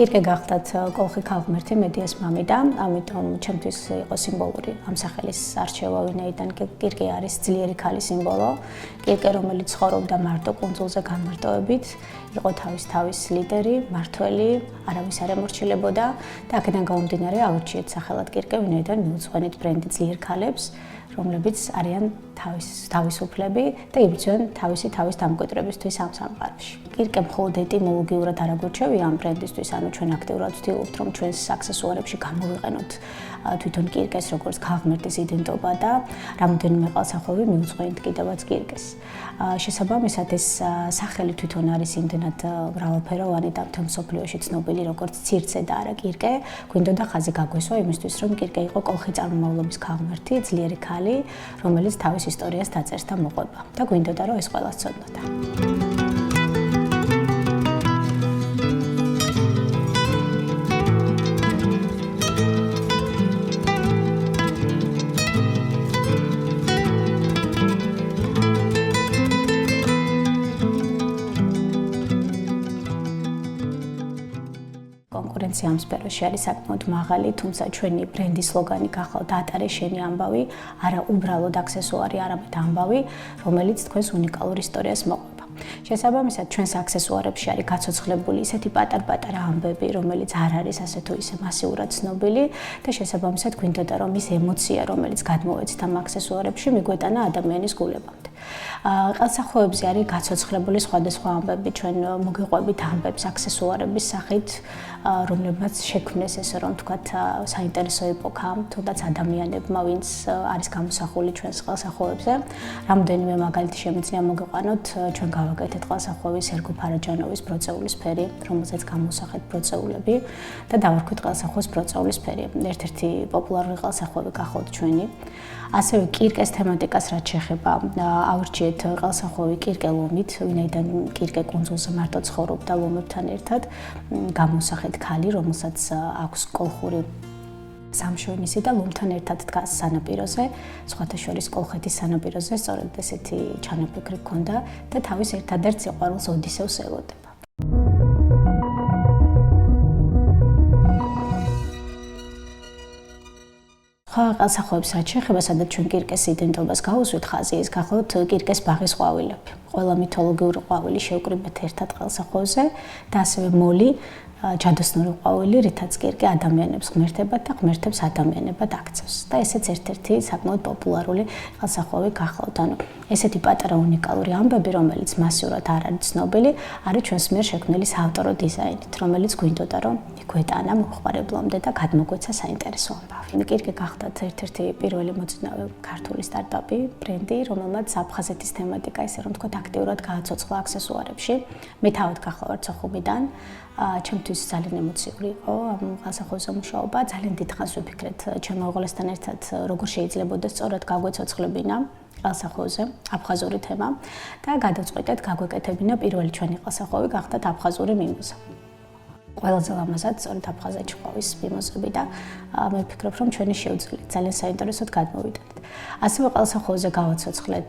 კირკე გახდათ კოლხი ქალღმერთი მედიას მამიდა, ამიტომ ჩემთვის იყო სიმბოლური ამ სახელის არჩევა, ვინაიდან კირკე არის ძლიერი ქალის სიმბოლო. კირკე, რომელიც ცხოვრობდა მარტო კუნძულზე განმარტოებით, იყო თავის ლიდერი, მართველი, არავის არ ემორჩილებოდა და აქედან გამომდინარე აურჩიეთ სახელად კირკე, ვინაიდან მიუძღვენით ბრენდი ძლიერ ქალებს, რომლებიც არიან თავისუფლები და იბრძვიან თავის დამკვიდრებისთვის ამ სამყაროში. კირკე მხოლოდ ეტიმოლოგიურად არ აგვირჩევია ამ ბრენდისთვის, ანუ ჩვენ აქტიურად ვცდილობთ, რომ ჩვენს აქსესუარებში გამოვიყენოთ თვითონ კირკეს როგორც ქალღმერთის იდენტობა და რამოდენიმე ყალსახვევი მიუძღვენით კიდევაც კირკეს. შესაბამისად ეს სახელი თვითონ არის იმდენად მრავალფეროვანი და მთელ მსოფლიოში ცნობილი როგორც ცირცე და არა კირკე, გვინდოდა ხაზი გაგვესვა იმისთვის, რომ კირკე იყო კოლხი წარმომავლობის ქალღმერთი, ძლიერი ქალი, რომელიც თავის ისტორიას დაწერს და მოყვება და გვინდოდა რომ ეს ყველას ცოდნოდა. კონკურენცია ამ სფეროში არის საკმაოდ მაღალი, თუმცა ჩვენი ბრენდის სლოგანი გახავთ ატარე შენი ამბავი, არა უბრალოდ აქსესუარი, არამედ ამბავი, რომელიც თქვენს უნიკალურ ისტორიას მოყვება. შესაბამისად, ჩვენს აქსესუარებში არის გაცოცხლებული ისეთი პატარ-პატარა ამბები, რომელიც არ არის ასე თუ ისე მასიურად ცნობილი და შესაბამისად გვინდოდა რომ ის ემოცია, რომელიც გადმოვეცით ამ აქსესუარებში, მიგვეტანა ადამიანის გულებამდე. ყელსახვევებზე არის გაცოცხლებული სხვადასხვა ამბები, ჩვენ მოგიყვებით ამბებს აქსესუარების სახით, რომლებმაც შექმნეს ესე რომ თქვათ საინტერესო ეპოქა, თუნდაც ადამიანებმა, ვინც არის გამოსახული ჩვენს ყელსახვევებზე. რამოდენიმე მაგალითი შემიძლია მოგიყვანოთ, ჩვენ გავაკეთეთ ყელსახვევი სერგო ფარაჯანოვის ბროწეულის ფერი, რომელზეც გამოსახეთ ბროწეულები და დავარქვით ყელსახვევს ბროწეულის ფერი. ერთ-ერთი პოპულარული ყელსახვევი გახავთ ჩვენი. ასევე კირკეს თემატიკას რაც შეეხება, აურჩიეთ ყელსახვევი კირკე ლომით, ვინაიდან კირკე კუნძულზე მარტო ცხოვრობდა ლომებთან ერთად, გამოსახეთ ქალი, რომელსაც აქვს კოლხური სამშვენისი და ლომთან ერთად დგას სანაპიროზე, სხვათა შორის კოლხეთის სანაპიროზე, სწორედ ესეთი ჩანაფიქრი ჰქონდა და თავის ერთადერთ სიყვარულს ოდისევს ელოდება. ყელსახვევებს რაც შეეხება, სადაც ჩვენ კირკეს იდენტობას გავუსვით ხაზი, ის გახლავთ კირკეს ბაღის ყვავილები. ყველა მითოლოგიური ყვავილი შევკრიბეთ ერთად ყელსახვევზე და ასევე მოლი, ჯადოსნური ყვავილი, რითაც კირკე ადამიანებს ღმერთებად და ღმერთებს ადამიანებად აქცევს. და ესეც ერთ-ერთი საკმაოდ პოპულარული ყელსახვევი გახლავთ. ანუ ესეთი პატარა უნიკალური ამბები, რომელიც მასიურად არ არის ცნობილი, არის ჩვენს მიერ შექმნილი საავტორო დიზაინით, რომელიც გვინდოდა რომ იგვეტანა მოხმარებლამდე და გადმოგვეცა საინტერესო ამბავი. კირკე გახდათ ერთ-ერთი პირველი მოწინავე ქართული სტარტაპი, ბრენდი, რომელმაც აფხაზეთის თემატიკა, ესე რომ თქვათ, აქტიურად გააცოცხლა აქსესუარებში. მე თავად გახლავართ სოხუმიდან. ჩემთვის ძალიან ემოციური იყო ამ ყელსახვევზე მუშაობა. ძალიან დიდხანს ვიფიქრეთ ჩემო უღლესთან ერთად, როგორ შეიძლებოდა სწორად გაგვეცოცხლებინა ყელსახვევზე აფხაზური თემა და გადავწყვიტეთ გაგვეკეთებინა პირველი ჩვენი ყელსახვევი გახდათ აფხაზური მიმოზა. ყველაზე ლამაზად სწორედ აფხაზეთში ყვავის მიმოზები და მე ვფიქრობ, რომ ჩვენი შეუძლიათ ძალიან საინტერესოდ გადმოვიდოდეთ. ასევე ყელსახვევზე გავაცოცხლეთ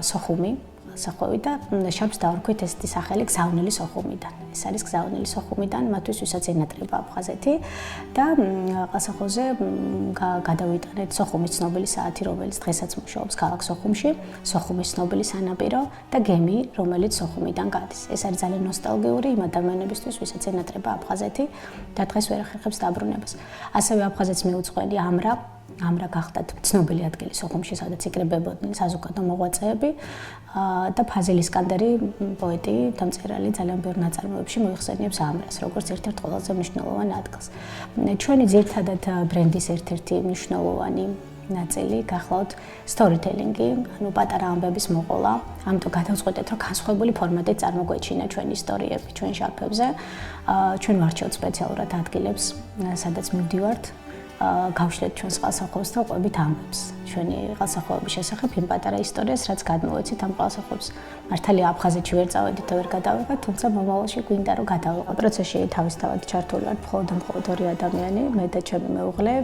სოხუმი სახვევი და შაბს დავარქვით ესეთი სახელი გზავნილი სოხუმიდან. ეს არის გზავნილი სოხუმიდან, მათთვის ვისაც ენატრება აფხაზეთი და ყელსახვევზე გადავიტანეთ სოხუმის ცნობილი საათი, რომელიც დღესაც მუშაობს ქალაქ სოხუმში, სოხუმის ცნობილი სანაპირო და გემი, რომელიც სოხუმიდან გადის. ეს არის ძალიან ნოსტალგიური იმ ადამიანებისთვის, ვისაც ენატრება აფხაზეთი და დღეს ვერ ახერხებს დაბრუნებას. ასევე აფხაზეთს მიუძღვენი ამრა გახდათ ცნობილი ადგილი სოხუმში, სადაც იკრიბებოდნენ საზოგადო მოღვაწეები და ფაზილ ისკანდერი, პოეტი, დამწერალი, ძალიან ბევრ ნაწარმოებში მოიხსენიებს ამრას, როგორც ერთ-ერთ ყველაზე მნიშვნელოვან ადგილს. ჩვენი ძირითადად ბრენდის ერთ-ერთი მნიშვნელოვანი ნაწილი გახლავთ სტორიტელინგი, ანუ პატარა ამბების მოყოლა. ამიტომ გადავწყვეტეთ, რომ განსხვავებული ფორმატით წარმოგვეჩინა ჩვენი ისტორიები ჩვენ შარფებზე. ჩვენ ვარჩევთ სპეციალურად ადგილებს, სადაც მივდივართ გავშლეთ ჩვენს ყალსახობს და ყვებით ამბებს. ჩვენი ყალსახობების შესახებ იმ პატარა ისტორიას, რაც გადმოვეცით ამ ყალსახობს. მართალია აფხაზეთში ვერ წავედით და ვერ გადავიღეთ, თუმცა მომავალში გვინდა რომ გადავიღოთ. პროცესში თავისთავად ჩართული ვართ მხოლოდ ორი ადამიანი, მე და ჩემი მეუღლე.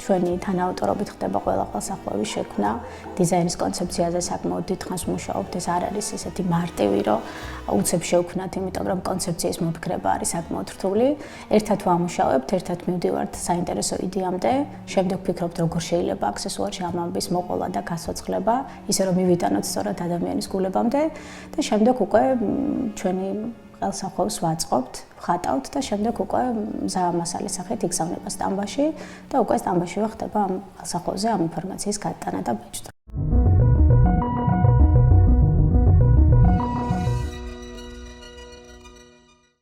ჩვენი თანაავტორობით ხდება ყველა ყალსახობის შექმნა. დიზაინის კონცეფციაზე საკმაოდ დიდხანს ვმუშაობთ, ეს არ არის ესეთი მარტივი, რომ უცებ შევქმნათ, იმიტომ რომ კონცეფციის მოფიქრება არის საკმაოდ რთული. ერთად ვამუშავებთ, ერთად მივდივართ საინტერესო იდეამდე, შემდეგ ვფიქრობთ, როგორ შეიძლება აქსესუარში ამ ამბის მოყოლა და გასოცხლება, ისე რომ მივიტანოთ სწორად ადამიანის გულებამდე და შემდეგ უკვე ჩვენი ყალსახობს ვაწყობთ, ვხატავთ და შემდეგ უკვე მასალის სახით იგზავნება სტამბაში და უკვე სტამბაშივე ხდება ამ ყალსახობზე ამ ინფორმაციის გადატანა და ბეჭდა.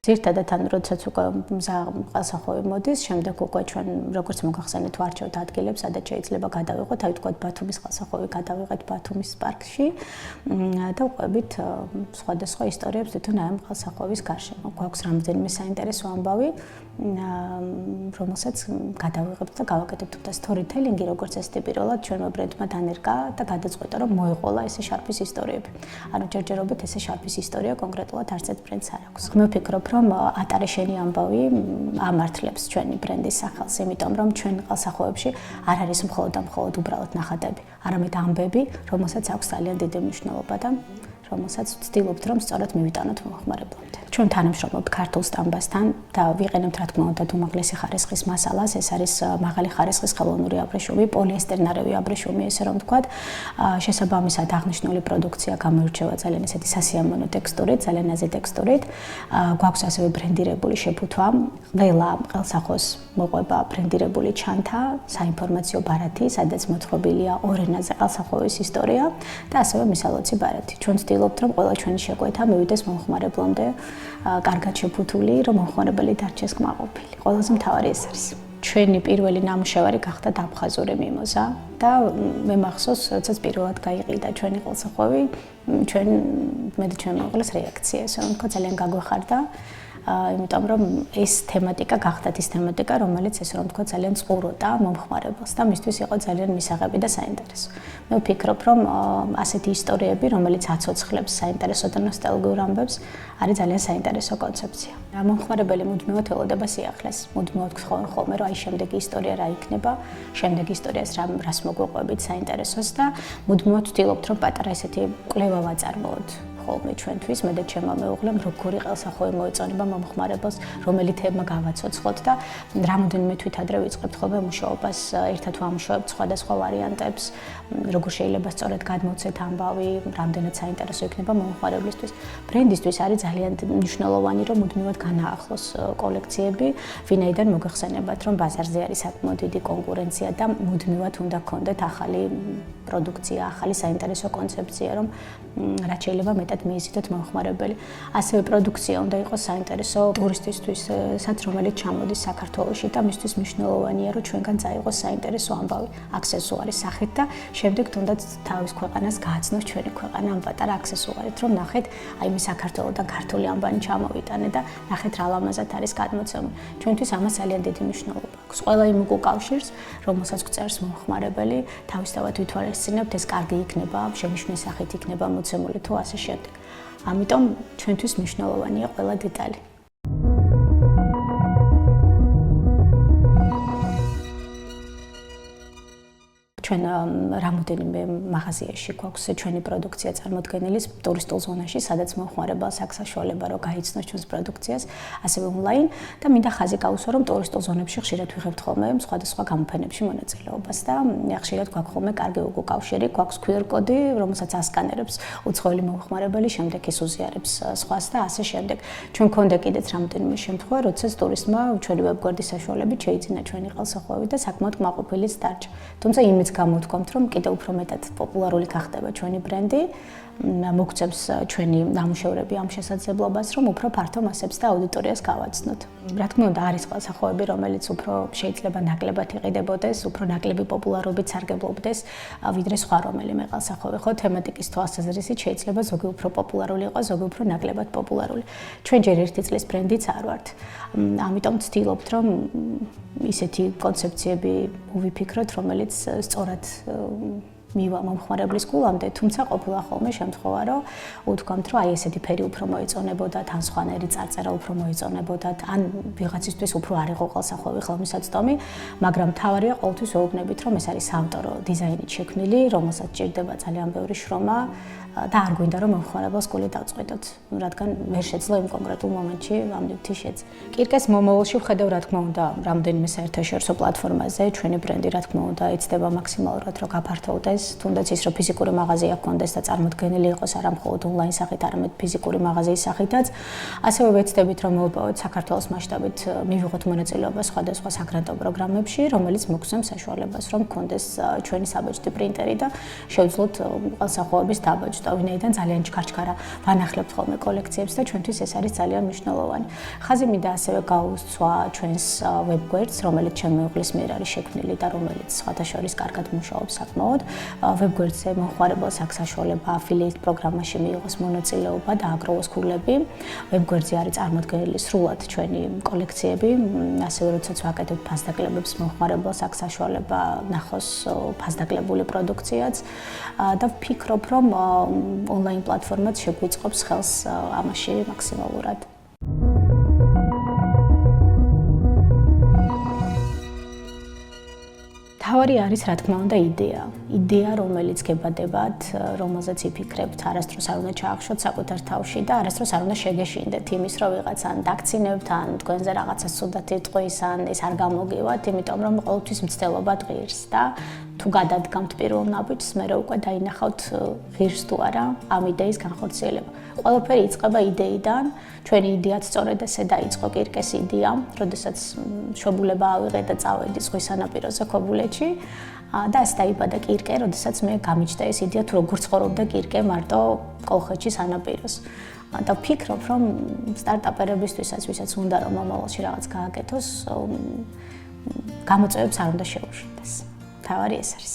ერთადად ან როდესაც უკვე ყალსახობი მოდის, შემდეგ უკვე ჩვენ როგორც მოგახსენეთ ვარჩევთ ადგილებს, სადაც შეიძლება გადავიღოთ, აი თქვა ბათუმის ყალსახობი გადავიღეთ ბათუმის პარკში და ვყვებით სხვადასხვა ისტორიებს თვითონ ამ ყალსახობის გარშემო. გვაქვს რამდენიმე საინტერესო ამბავი, რომელსაც გადავიღებთ და გავაკეთებთ და სტორითელინგი, როგორც ეს ტიპირულად ჩვენმა ბრენდმა დანერგა და გადაწყვეტა, რომ მოეყოლა ესე შარფის ისტორიები. ანუ ჯერჯერობით ესე შარფის ისტორია კონკრეტულად არც ერთ ბრენდს არ აქვს. მე ვფიქრობ, რომ ატარეშენი ამბავი ამართლებს ჩვენი ბრენდის სახელს, იმიტომ რომ ჩვენ ყალსახობებში არ არის მხოლოდ უბრალოდ ნახატები, არამედ ამბები, რომელსაც აქვს ძალიან დიდი მნიშვნელობა და რომელსაც ვცდილობთ, რომ სწორად მივიტანოთ მომხმარებლამდე. ჩვენ თანამშრომლობთ ქართულ სტამბასთან და ვიყენებთ რა თქმა უნდა უმაღლესი ხარისხის მასალას, ეს არის მაღალი ხარისხის ხელოვნური აბრეშუმი, პოლიესტერნარევი აბრეშუმი, ესე რომ ვთქვათ, შესაბამისად აღნიშნული პროდუქცია გამოირჩევა ძალიან ესეთი სასიამოვნო ტექსტურით, ძალიან ნაზი ტექსტურით. გვაქვს ასევე ბრენდირებული შეფუთვა, ყველა ყალსახოს მოყვება ბრენდირებული ჩანთა, საინფორმაციო ბარათი, სადაც მოთხრობილია ორ ენაზე ყალსახობის ისტორია და ასევე მისალოცი ბარათი. ჩვენ ვცდილობთ, რომ ყველა ჩვენი შეკვეთა მივიდეს მომხმარებლამდე კარგად შეფუთული, რომ მომხმარებელი დარჩეს კმაყოფილი. ყველაზე მთავარი ეს არის. ჩვენი პირველი ნამუშევარი გახდა აფხაზური მიმოზა და მე მახსოვს, როდესაც პირველად გაიყიდა ჩვენი ყალსახობი, მე და ჩემი მეუღლის რეაქცია, ესე რომ თქვა ძალიან გაგვეხარდა. იმიტომ რომ ეს თემატიკა გახდათ ის თემატიკა, რომელიც ესე რომ თქვა ძალიან წყუროდა მომხმარებელს და მისთვის იყო ძალიან მისაღები და საინტერესო. მე ვფიქრობ, რომ ასეთი ისტორიები, რომელიც აცოცხლებს საინტერესო და ნოსტალგიურ ამბებს, არის ძალიან საინტერესო კონცეფცია. მომხმარებელი მუდმივად ელოდება სიახლეს, მუდმივად გთხოვენ ხოლმე, რომ აი შემდეგი ისტორია რა იქნება, შემდეგი ისტორიას რას მოგვიყვებით საინტერესოს და მუდმივად ვცდილობთ, რომ პატარა ესეთი კვლევა ვაწარმოოთ. ხოლმე ჩვენთვის, მე და ჩემმა მეუღლემ, როგორი ყალსახობი მოეწონება მომხმარებელს, რომელი თემა გავაცოცხლოთ და რამოდენიმე თვით ადრე ვიწყებთ ხოლმე მუშაობას, ერთად ვამუშავებთ სხვადასხვა ვარიანტებს, როგორ შეიძლება სწორედ გადმოვცეთ ამბავი, რამდენად საინტერესო იქნება მომხმარებლისთვის. ბრენდისთვის არის ძალიან მნიშვნელოვანი, რომ მუდმივად განაახლოს კოლექციები, ვინაიდან მოგახსენებათ, რომ ბაზარზე არის საკმაოდ დიდი კონკურენცია და მუდმივად უნდა გქონდეთ ახალი პროდუქცია, ახალი საინტერესო კონცეფცია, რომ რაც შეიძლება მეტად მიიზიდოთ მომხმარებელი. ასევე პროდუქცია უნდა იყოს საინტერესო ტურისტისთვისაც, რომელიც ჩამოდის საქართველოში და მისთვის მნიშვნელოვანია, რომ ჩვენგან წაიღოს საინტერესო ამბავი, აქსესუარის სახით და შემდეგ თუნდაც თავის ქვეყანას გააცნოს ჩვენი ქვეყანა ამ პატარა აქსესუარით, რომ ნახეთ, აი მე საქართველოდან ქართული ამბანი ჩამოვიტანე და ნახეთ რა ლამაზად არის გადმოცემული. ჩვენთვის ამას ძალიან დიდი მნიშვნელობა აქვს. ყველა იმ უკავშირს, რომელსაც გწერს მომხმარებელი, თავისთავად ვითვალისწინებთ, ეს კარგი იქნება, შენიშვნის სახით იქნება მოცემული თუ ასე შემდეგ. ამიტომ ჩვენთვის მნიშვნელოვანია ყველა დეტალი. ჩვენ რამოდენიმე მაღაზიაში გვაქვს ჩვენი პროდუქცია წარმოდგენილი ტურისტულ ზონაში, სადაც მომხმარებელს აქვს საშუალება რომ გაიცნოს ჩვენს პროდუქციას, ასევე ონლაინ და მინდა ხაზი გავუსვა, რომ ტურისტულ ზონებში ხშირად ვიღებთ ხოლმე სხვადასხვა გამოფენებში მონაწილეობას და ხშირად გვაქვს ხოლმე კარგი უკავშირი, გვაქვს QR კოდი, რომელსაც ასკანერებს უცხოელი მომხმარებელი, შემდეგ ის უზიარებს სხვას და ასე შემდეგ. ჩვენ გქონდა კიდეც რამოდენიმე შემთხვევა, როდესაც ტურისტმა ჩვენი ვებგვერდის საშუალებით შეიძინა ჩვენი ყალსახობი და საკმაოდ კმაყოფილიც დარჩა. თუმცა იმიც გამოთქვამთ, რომ კიდევ უფრო მეტად პოპულარული გახდება ჩვენი ბრენდი, მოგცემს ჩვენი ნამუშევრები ამ შესაძლებლობას, რომ უფრო ფართო მასებს და აუდიტორიას გავაცნოთ. რა თქმა უნდა, არის ყველასახოვები, რომელიც უფრო შეიძლება ნაკლებად იყიდებოდეს, უფრო ნაკლები პოპულარობით სარგებლობდეს, ვიდრე სხვა რომელიმე ყველასახოვი. ხო, თემატიკის თვალსაზრისით შეიძლება ზოგი უფრო პოპულარული იყოს, ზოგი უფრო ნაკლებად პოპულარული. ჩვენ ჯერ ერთი წლის ბრენდიც არ ვართ. ამიტომ ვცდილობთ, რომ ისეთი კონცეფციები ვიფიქროთ, რომელიც სწორად მივა მომხმარებლის გულამდე, თუმცა ყოფილა ხოლმე შემთხვევა, რომ უთქვამთ, რომ აი ესეთი ფერი უფრო მოეწონებოდათ, ან სხვანაირი წარწერა უფრო მოეწონებოდათ, ან ვიღაცისთვის უფრო არ იყო ყალსახოვი ხელმისაწვდომი, მაგრამ მთავარია ყოველთვის ვეუბნებით, რომ ეს არის საავტორო დიზაინით შექმნილი, რომელსაც ჭირდება ძალიან ბევრი შრომა და არ გვინდა რომ მომხმარებელს გული დავწყვეტოთ, რადგან ვერ შეძლო იმ კონკრეტულ მომენტში ამ ნივთი შეძ. კირკეს მომავალში ვხედავ, რა თქმა უნდა, რამდენიმე საერთაშორისო პლატფორმაზე ჩვენი ბრენდი, რა თქმა უნდა, ეცდება მაქსიმალურად რომ გაფართოვდეს, თუნდაც ის რომ ფიზიკური მაღაზია გქონდეს და წარმოდგენილი იყოს არა მხოლოდ ონლაინ სახით, არამედ ფიზიკური მაღაზიის სახითაც. ასევე ვეცდებით რომ მოვიპოვოთ საქართველოს მასშტაბით მივიღოთ მონაწილეობა სხვადასხვა საგრანტო პროგრამებში, რომელიც მოგცემს საშუალებას რომ გქონდეს ჩვენი საბეჭდი პრინტერი და შევძლოთ ყალსახოვების დაბაჯვა. ვინაიდან ძალიან ჩქარჩქარა ვანახლებთ ხოლმე კოლექციებს და ჩვენთვის ეს არის ძალიან მნიშვნელოვანი. ხაზი მინდა ასევე გაუსწვა ჩვენს ვებგვერდს, რომელიც ჩემი მეუღლის მიერ არის შექმნილი და რომელიც სხვათა შორის კარგად მუშაობს საკმაოდ. ვებგვერდზე მომხმარებელს აქვს საშუალება affiliate პროგრამაში მიიღოს მონაწილეობა და აგროვოს ქულები. ვებგვერდზე არის წარმოდგენილი სრულად ჩვენი კოლექციები, ასევე როდესაც ვაკეთებთ ფასდაკლებებს, მომხმარებელს აქვს საშუალება ნახოს ფასდაკლებული პროდუქციაც და ვფიქრობ, რომ ონლაინ პლატფორმაც შეგვიწყობს ხელს ამაში მაქსიმალურად. თავარი არის, რა თქმა უნდა, იდეა, რომელიც გებადებათ, რომელზეც იფიქრებთ, არასდროს არ უნდა ჩაახშოთ საკუთარ თავში და არასდროს არ უნდა შეგეშინდეთ იმის, რომ ვიღაცან დაგცინებთ, ან თქვენზე რაღაცა ცუდად იტყვის, ან ეს არ გამოგივათ, იმიტომ რომ ყოველთვის მცდელობა ღირს და თუ გადადგამთ პირველ ნაბიჯს, მერე უკვე დაინახავთ ღირს თუ არა ამ იდეის განხორციელება. ყველაფერი იწყება იდეიდან, ჩვენი იდეაც სწორედ ესე დაიწყო კირკეს იდეა, როდესაც მშობლება ავიღე და წავედი ზღვის სანაპიროზე ქობულეთში და ეს დაიბადა კირკე, როდესაც მე გამიჩნდა ეს იდეა თუ როგორ ცხოვრობდა კირკე მარტო კოლხეთში სანაპიროს. და ვფიქრობ, რომ სტარტაპერებისთვისაც, ვისაც უნდა რომ მომავალში რაღაც გააკეთოს, გამოწვევებს არ უნდა შეუშვიდეს. თავარი ეს არის.